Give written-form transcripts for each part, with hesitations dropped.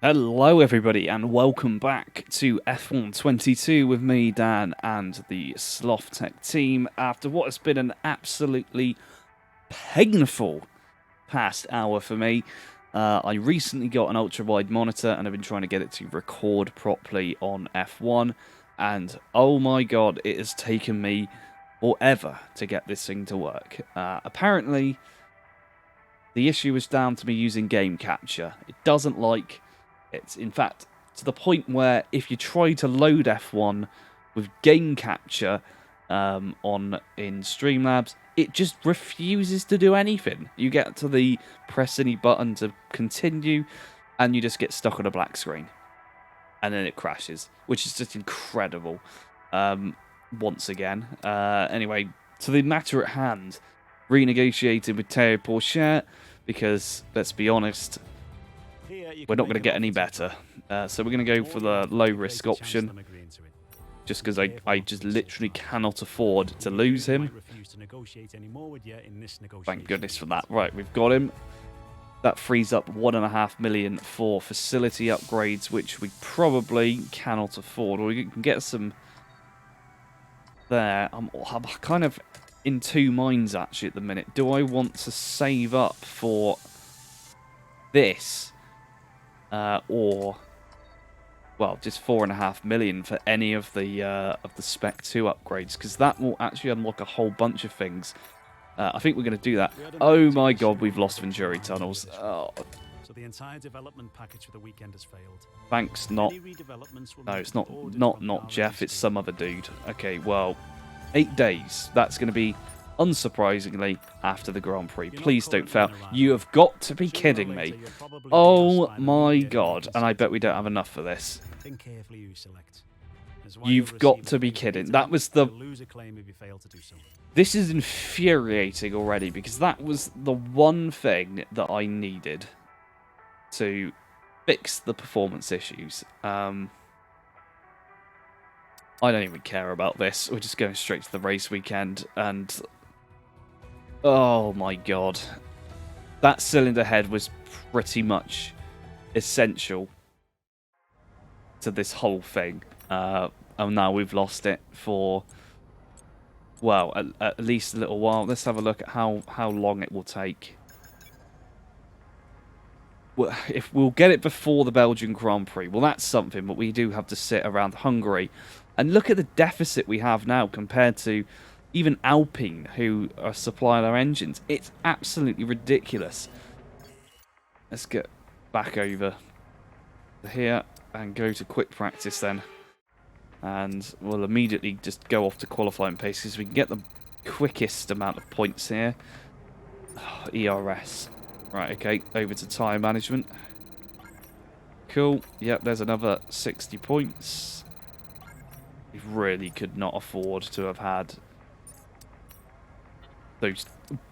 Hello everybody and welcome back to F122 with me, Dan, and the Slothz team after what has been an absolutely painful past hour for me. I recently got an ultra-wide monitor and I've been trying to get it to record properly on F1, and oh my god, it has taken me forever to get this thing to work. Apparently, the issue is down to me using game capture. It doesn't like it. In fact, to the point where if you try to load F1 with game capture in Streamlabs, it just refuses to do anything. You get to the press any button to continue, and you just get stuck on a black screen. And then it crashes, which is just incredible. Once again. Anyway, to the matter at hand, renegotiated with Théo Pourchaire, because, let's be honest, we're not going to get any better. So we're going to go for the low-risk option, just because I just literally cannot afford to lose him. Thank goodness for that. Right, we've got him. That frees up $1.5 million for facility upgrades, which we probably cannot afford. Or we can get some there. I'm kind of in two minds, actually, at the minute. Do I want to save up for this? Or, well, just $4.5 million for any of the Spec 2 upgrades, because that will actually unlock a whole bunch of things. I think we're going to do that. Oh my god, we've lost Venturi tunnels. Oh. So the entire development package for the weekend has failed. Thanks, not. No, it's not Jeff. It's some other dude. Okay, well, 8 days. That's going to be, unsurprisingly, after the Grand Prix. Please don't fail. You have got to be kidding me. Oh my god. And I bet we don't have enough for this. You've got to be kidding. That was the... This is infuriating already, because that was the one thing that I needed to fix the performance issues. I don't even care about this. We're just going straight to the race weekend, and... Oh my god. That cylinder head was pretty much essential to this whole thing. And now we've lost it for, well, at least a little while. Let's have a look at how long it will take. Well, if we'll get it before the Belgian Grand Prix, well, that's something, but we do have to sit around Hungary. And look at the deficit we have now compared to even Alpine, who are supplying our engines. It's absolutely ridiculous. Let's get back over here and go to quick practice then. And we'll immediately just go off to qualifying pace, because we can get the quickest amount of points here. Oh, ERS. Right, okay, over to tyre management. Cool. Yep, there's another 60 points. We really could not afford to have had those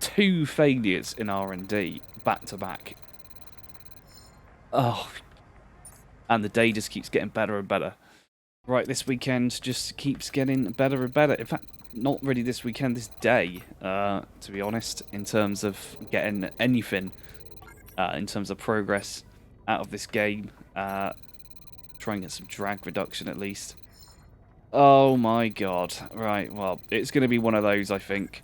2 failures in R&D back to back. Oh, and the day just keeps getting better and better. Right, this weekend just keeps getting better and better. In fact, not really this weekend, this day, to be honest, in terms of getting anything, in terms of progress out of this game. Try and get some drag reduction at least. Oh my god. Right, well, it's going to be one of those, I think.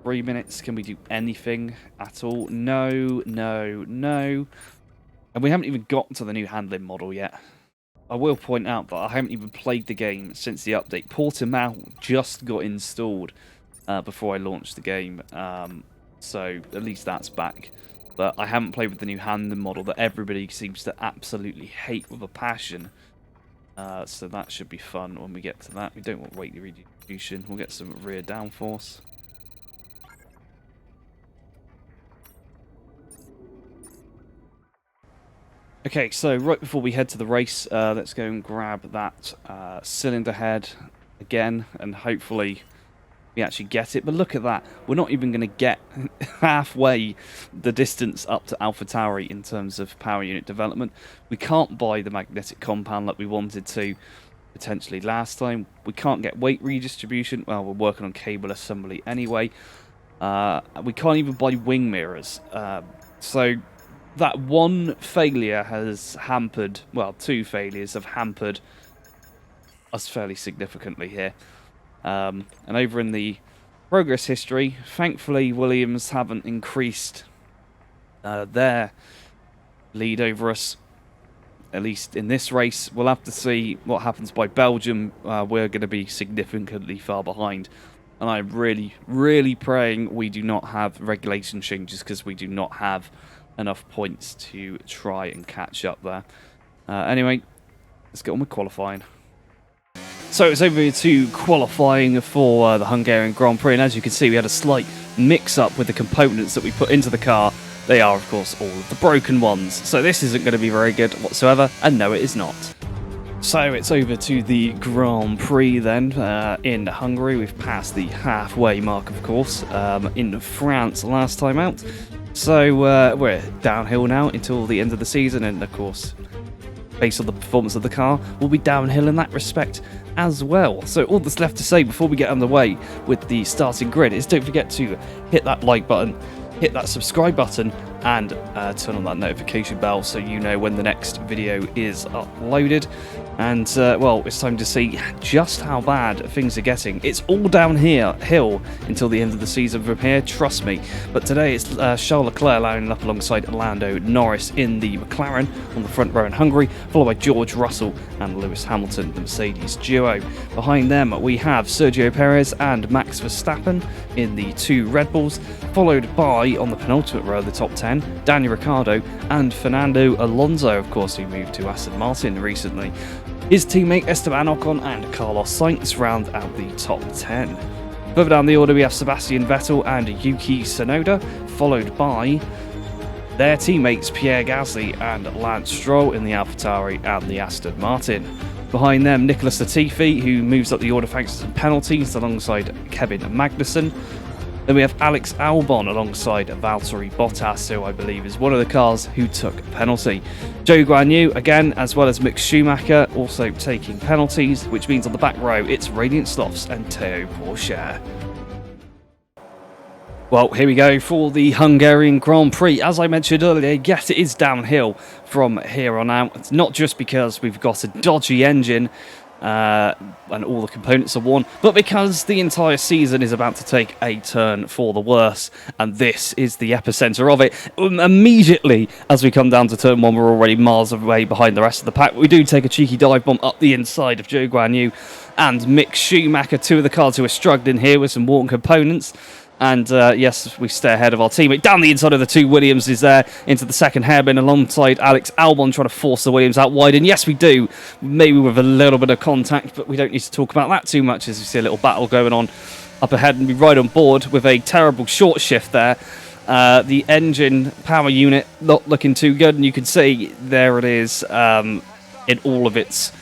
3 minutes, can we do anything at all? No, no, no. And we haven't even got to the new handling model yet. I will point out that I haven't even played the game since the update. Portimao just got installed before I launched the game. So at least that's back. But I haven't played with the new handling model that everybody seems to absolutely hate with a passion. So that should be fun when we get to that. We don't want weight redistribution. We'll get some rear downforce. Okay, so right before we head to the race, let's go and grab that cylinder head again, and hopefully we actually get it. But look at that. We're not even going to get halfway the distance up to AlphaTauri in terms of power unit development. We can't buy the magnetic compound like we wanted to potentially last time. We can't get weight redistribution. Well, we're working on cable assembly anyway. We can't even buy wing mirrors. So that one failure has hampered, well, two failures have hampered us fairly significantly here. And over in the progress history, thankfully Williams haven't increased their lead over us, at least in this race. We'll have to see what happens by Belgium. We're going to be significantly far behind. And I'm really, really praying we do not have regulation changes, because we do not have enough points to try and catch up there. Anyway, let's get on with qualifying. So it's over to qualifying for the Hungarian Grand Prix, and as you can see, we had a slight mix-up with the components that we put into the car. They are, of course, all of the broken ones, so this isn't going to be very good whatsoever, and no, it is not. So it's over to the Grand Prix then, in Hungary. We've passed the halfway mark, of course, in France last time out. So we're downhill now until the end of the season, and of course, based on the performance of the car, we'll be downhill in that respect as well. So all that's left to say before we get underway with the starting grid is don't forget to hit that like button, hit that subscribe button, and turn on that notification bell so you know when the next video is uploaded. And well, it's time to see just how bad things are getting. It's all downhill until the end of the season from here, trust me. But today it's Charles Leclerc lining up alongside Lando Norris in the McLaren on the front row in Hungary, followed by George Russell and Lewis Hamilton, the Mercedes duo. Behind them we have Sergio Perez and Max Verstappen in the two Red Bulls, followed by, on the penultimate row of the top 10, Daniel Ricciardo and Fernando Alonso, of course, who moved to Aston Martin recently. His teammate Esteban Ocon and Carlos Sainz round out the top 10. Further down the order we have Sebastian Vettel and Yuki Tsunoda, followed by their teammates Pierre Gasly and Lance Stroll in the AlphaTauri and the Aston Martin. Behind them, Nicholas Latifi, who moves up the order thanks to some penalties alongside Kevin Magnussen. Then we have Alex Albon alongside Valtteri Bottas, who I believe is one of the cars who took a penalty. Zhou Guanyu, again, as well as Mick Schumacher, also taking penalties, which means on the back row it's Radiant Slothz and Théo Pourchaire. Well, here we go for the Hungarian Grand Prix. As I mentioned earlier, yes, it is downhill from here on out. It's not just because we've got a dodgy engine and all the components are worn, but because the entire season is about to take a turn for the worse, and this is the epicenter of it. Immediately as we come down to turn one, we're already miles away behind the rest of the pack. We do take a cheeky dive bomb up the inside of Zhou Guanyu and Mick Schumacher, two of the cars who are struggling here with some worn components. And yes, we stay ahead of our teammate. Down the inside of the two Williams is there into the second hairpin alongside Alex Albon trying to force the Williams out wide. And yes, we do. Maybe with a little bit of contact, but we don't need to talk about that too much as we see a little battle going on up ahead and be right on board with a terrible short shift there. The engine power unit not looking too good. And you can see there it is in all of its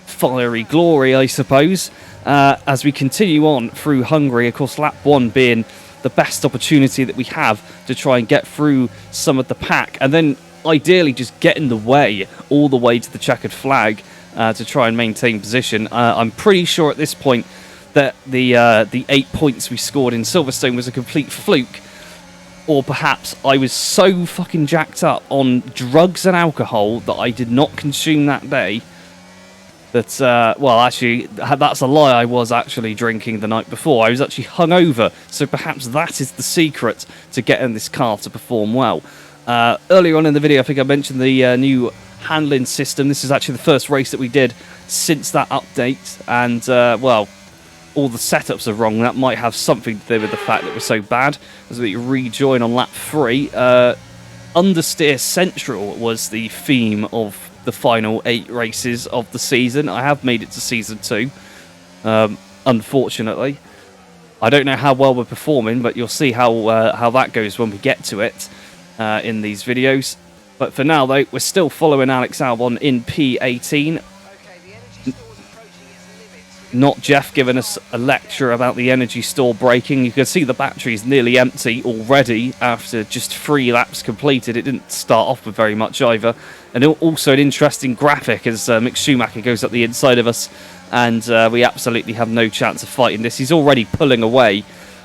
fiery glory, I suppose. As we continue on through Hungary, of course, lap one being the best opportunity that we have to try and get through some of the pack, and then ideally just get in the way all the way to the checkered flag to try and maintain position. I'm pretty sure at this point that the 8 points we scored in Silverstone was a complete fluke, or perhaps I was so fucking jacked up on drugs and alcohol that I did not consume that day. That, well, actually, that's a lie. I was actually drinking the night before. I was actually hungover, so perhaps that is the secret to getting this car to perform well. Earlier on in the video, I think I mentioned the new handling system. This is actually the first race that we did since that update, and, well, all the setups are wrong. That might have something to do with the fact that we're so bad. As we rejoin on lap 3, Understeer Central was the theme of the final 8 races of the season. I have made it to season 2, unfortunately. I don't know how well we're performing, but you'll see how that goes when we get to it in these videos. But for now, though, we're still following Alex Albon in P18. Not Jeff giving us a lecture about the energy store breaking. You can see the battery is nearly empty already after just 3 laps completed. It didn't start off with very much either. And also an interesting graphic as Mick Schumacher goes up the inside of us, and we absolutely have no chance of fighting this. He's already pulling away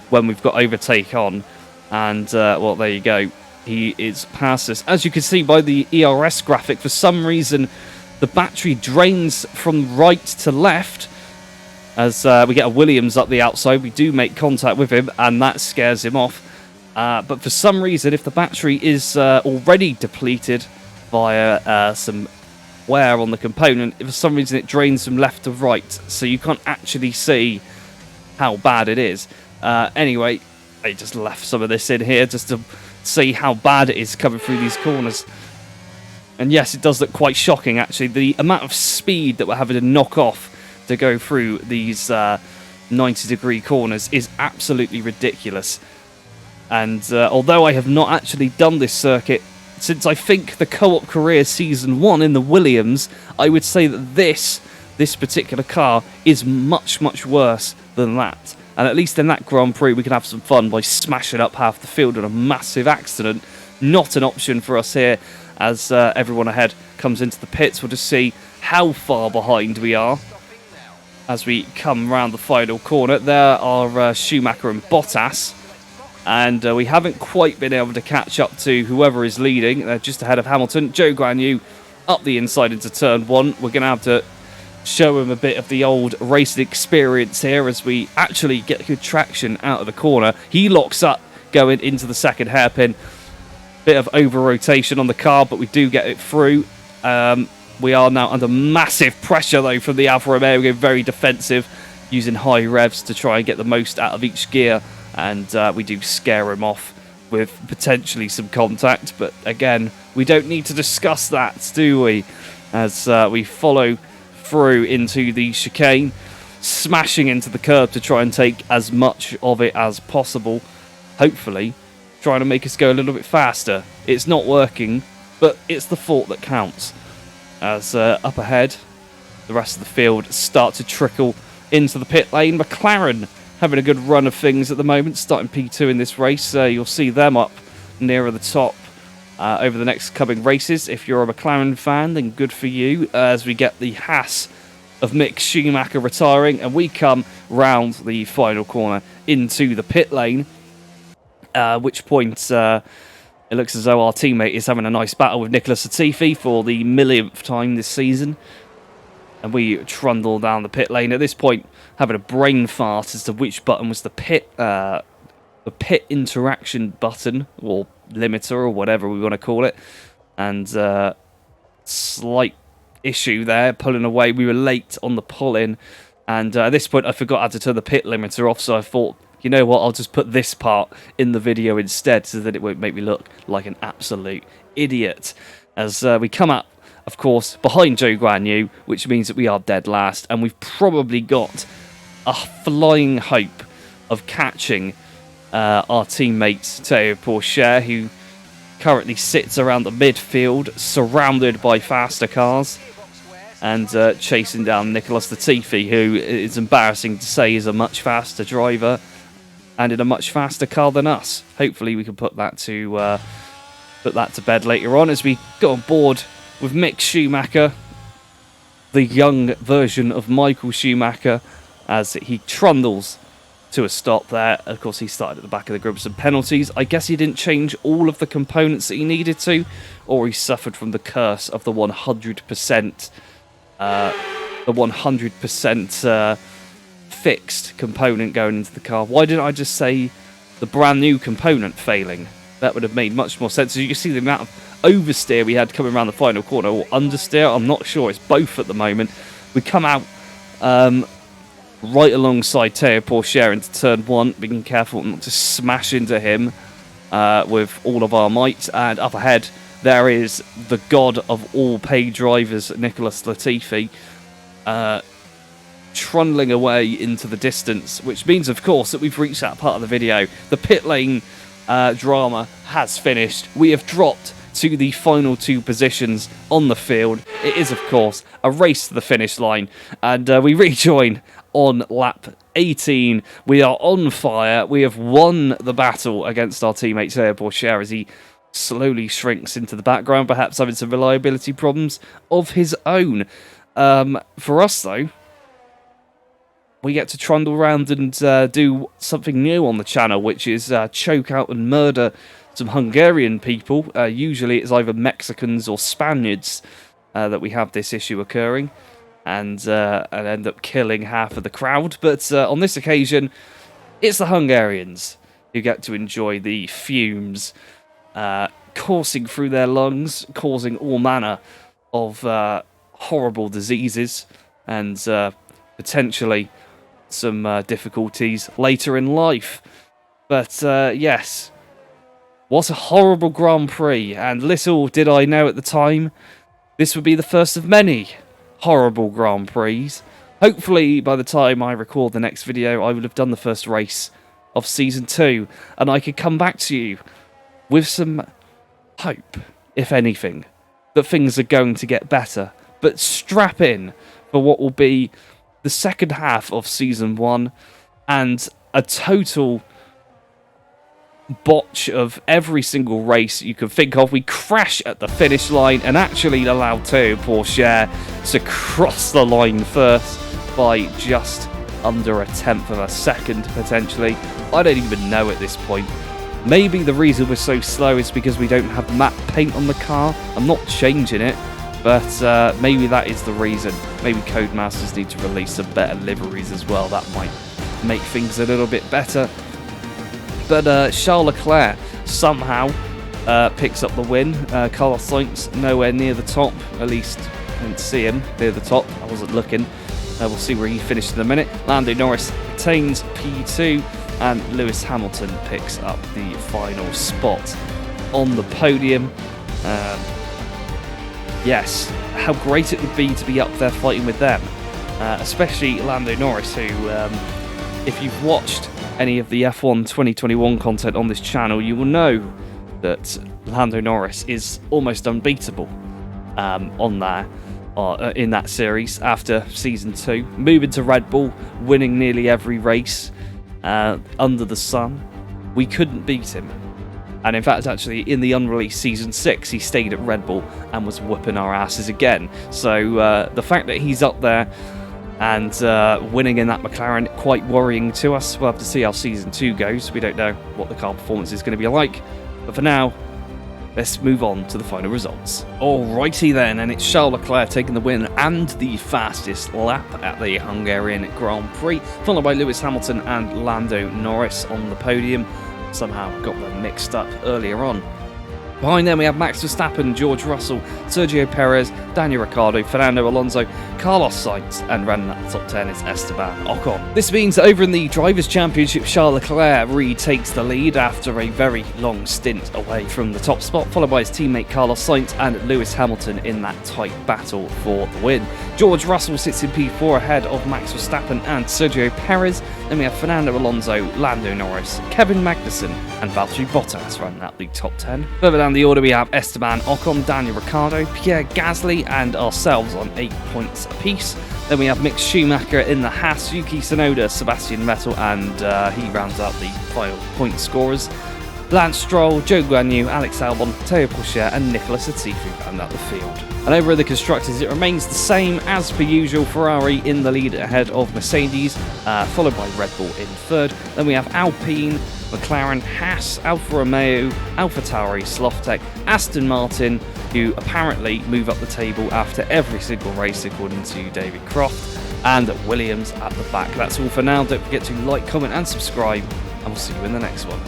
when we've got overtake on. And, well, there you go. he is past us. As you can see by the ERS graphic, for some reason the battery drains from right to left. As we get a Williams up the outside, we do make contact with him, and that scares him off. But for some reason, if the battery is already depleted via some wear on the component, if for some reason it drains from left to right, so you can't actually see how bad it is. Anyway, I just left some of this in here just to see how bad it is coming through these corners. And yes, it does look quite shocking, actually. The amount of speed that we're having to knock off to go through these 90-degree corners is absolutely ridiculous. And although I have not actually done this circuit since I think the Co-op Career Season 1 in the Williams, I would say that this particular car is much, much worse than that. And at least in that Grand Prix, we can have some fun by smashing up half the field in a massive accident. Not an option for us here, as everyone ahead comes into the pits. We'll just see how far behind we are as we come round the final corner. There are Schumacher and Bottas, and we haven't quite been able to catch up to whoever is leading. They're just ahead of Hamilton. Zhou Guanyu up the inside into turn 1. We're going to have to show him a bit of the old racing experience here as we actually get good traction out of the corner. He locks up going into the second hairpin. Bit of over rotation on the car, but we do get it through. We are now under massive pressure though from the Alfa Romeo. We go very defensive, using high revs to try and get the most out of each gear, and we do scare him off with potentially some contact. But again, we don't need to discuss that, do we? As we follow through into the chicane, smashing into the curb to try and take as much of it as possible, hopefully trying to make us go a little bit faster. It's not working, but it's the thought that counts. As up ahead, the rest of the field start to trickle into the pit lane. McLaren having a good run of things at the moment, starting P2 in this race. You'll see them up nearer the top over the next coming races. If you're a McLaren fan, then good for you, as we get the Haas of Mick Schumacher retiring, and we come round the final corner into the pit lane, at which point it looks as though our teammate is having a nice battle with Nicholas Latifi for the millionth time this season, and we trundle down the pit lane. At this point, having a brain fart as to which button was the pit interaction button, or limiter, or whatever we want to call it. And slight issue there, pulling away. We were late on the pull-in, and at this point I forgot how to turn the pit limiter off, so I thought, you know what, I'll just put this part in the video instead so that it won't make me look like an absolute idiot. As we come up, of course, behind Zhou Guanyu, which means that we are dead last, and we've probably got a flying hope of catching our teammate Théo Pourchaire, who currently sits around the midfield, surrounded by faster cars, and chasing down Nicholas Latifi, who is embarrassing to say is a much faster driver and in a much faster car than us. Hopefully we can put that to bed later on as we go on board with Mick Schumacher, the young version of Michael Schumacher, as he trundles to a stop there. Of course, he started at the back of the grid with some penalties. I guess he didn't change all of the components that he needed to, or he suffered from the curse of the 100% fixed component going into the car. Why didn't I just say the brand new component failing? That would have made much more sense. As you can see, the amount of oversteer we had coming around the final corner, or understeer, I'm not sure. It's both at the moment. We come out right alongside Théo Pourchaire into turn 1, being careful not to smash into him with all of our might. And up ahead, there is the god of all paid drivers, Nicholas Latifi, trundling away into the distance, which means, of course, that we've reached that part of the video. The pit lane drama has finished. We have dropped to the final 2 positions on the field. It is, of course, a race to the finish line, and we rejoin on lap 18. We are on fire. We have won the battle against our teammate Théo Pourchaire as he slowly shrinks into the background, perhaps having some reliability problems of his own. For us, though, we get to trundle around and do something new on the channel, which is choke out and murder some Hungarian people. Usually it's either Mexicans or Spaniards that we have this issue occurring, and end up killing half of the crowd. But on this occasion, it's the Hungarians who get to enjoy the fumes coursing through their lungs, causing all manner of horrible diseases and potentially some difficulties later in life. But yes, what a horrible Grand Prix, and little did I know at the time this would be the first of many horrible Grand Prix. Hopefully by the time I record the next video I will have done the first race of Season 2 and I could come back to you with some hope, if anything, that things are going to get better. But strap in for what will be the second half of Season 1 and a total botch of every single race you can think of. We crash at the finish line and actually allow Théo Pourchaire to cross the line first by just under a tenth of a second, potentially. I don't even know at this point. Maybe the reason we're so slow is because we don't have matte paint on the car. I'm not changing it, but maybe that is the reason. Maybe Codemasters need to release some better liveries as well. That might make things a little bit better. But Charles Leclerc somehow picks up the win. Carlos Sainz nowhere near the top. At least I didn't see him near the top. I wasn't looking. We'll see where he finished in a minute. Lando Norris retains P2 and Lewis Hamilton picks up the final spot on the podium. Yes, how great it would be to be up there fighting with them. Especially Lando Norris, who, if you've watched any of the F1 2021 content on this channel, you will know that Lando Norris is almost unbeatable on there in that series after Season 2. Moving to Red Bull, winning nearly every race under the sun. We couldn't beat him. And in fact, actually, in the unreleased Season 6, he stayed at Red Bull and was whooping our asses again. So the fact that he's up there and winning in that McLaren, quite worrying to us. We'll have to see how Season 2 goes. We don't know what the car performance is going to be like. But for now, let's move on to the final results. Alrighty then, and it's Charles Leclerc taking the win and the fastest lap at the Hungarian Grand Prix, followed by Lewis Hamilton and Lando Norris on the podium. Somehow got them mixed up earlier on. Behind them we have Max Verstappen, George Russell, Sergio Perez, Daniel Ricciardo, Fernando Alonso, Carlos Sainz, and running at the top 10 is Esteban Ocon. This means that over in the Drivers' Championship, Charles Leclerc retakes the lead after a very long stint away from the top spot, followed by his teammate Carlos Sainz and Lewis Hamilton in that tight battle for the win. George Russell sits in P4 ahead of Max Verstappen and Sergio Perez. Then we have Fernando Alonso, Lando Norris, Kevin Magnussen, and Valtteri Bottas running out the top 10. Further down the order we have Esteban Ocon, Daniel Ricciardo, Pierre Gasly, and ourselves on 8 points apiece. Then we have Mick Schumacher in the Haas, Yuki Tsunoda, Sebastian Vettel, and he rounds out the final point scorers. Lance Stroll, Joe Guan Yu, Alex Albon, Théo Pourchaire, and Nicolas Latifi round out the field. And over at the Constructors, it remains the same as per usual. Ferrari in the lead ahead of Mercedes, followed by Red Bull in third. Then we have Alpine, McLaren, Haas, Alfa Romeo, AlphaTauri, Slothz, Aston Martin, who apparently move up the table after every single race according to David Croft, and Williams at the back. That's all for now. Don't forget to like, comment, and subscribe, and we'll see you in the next one.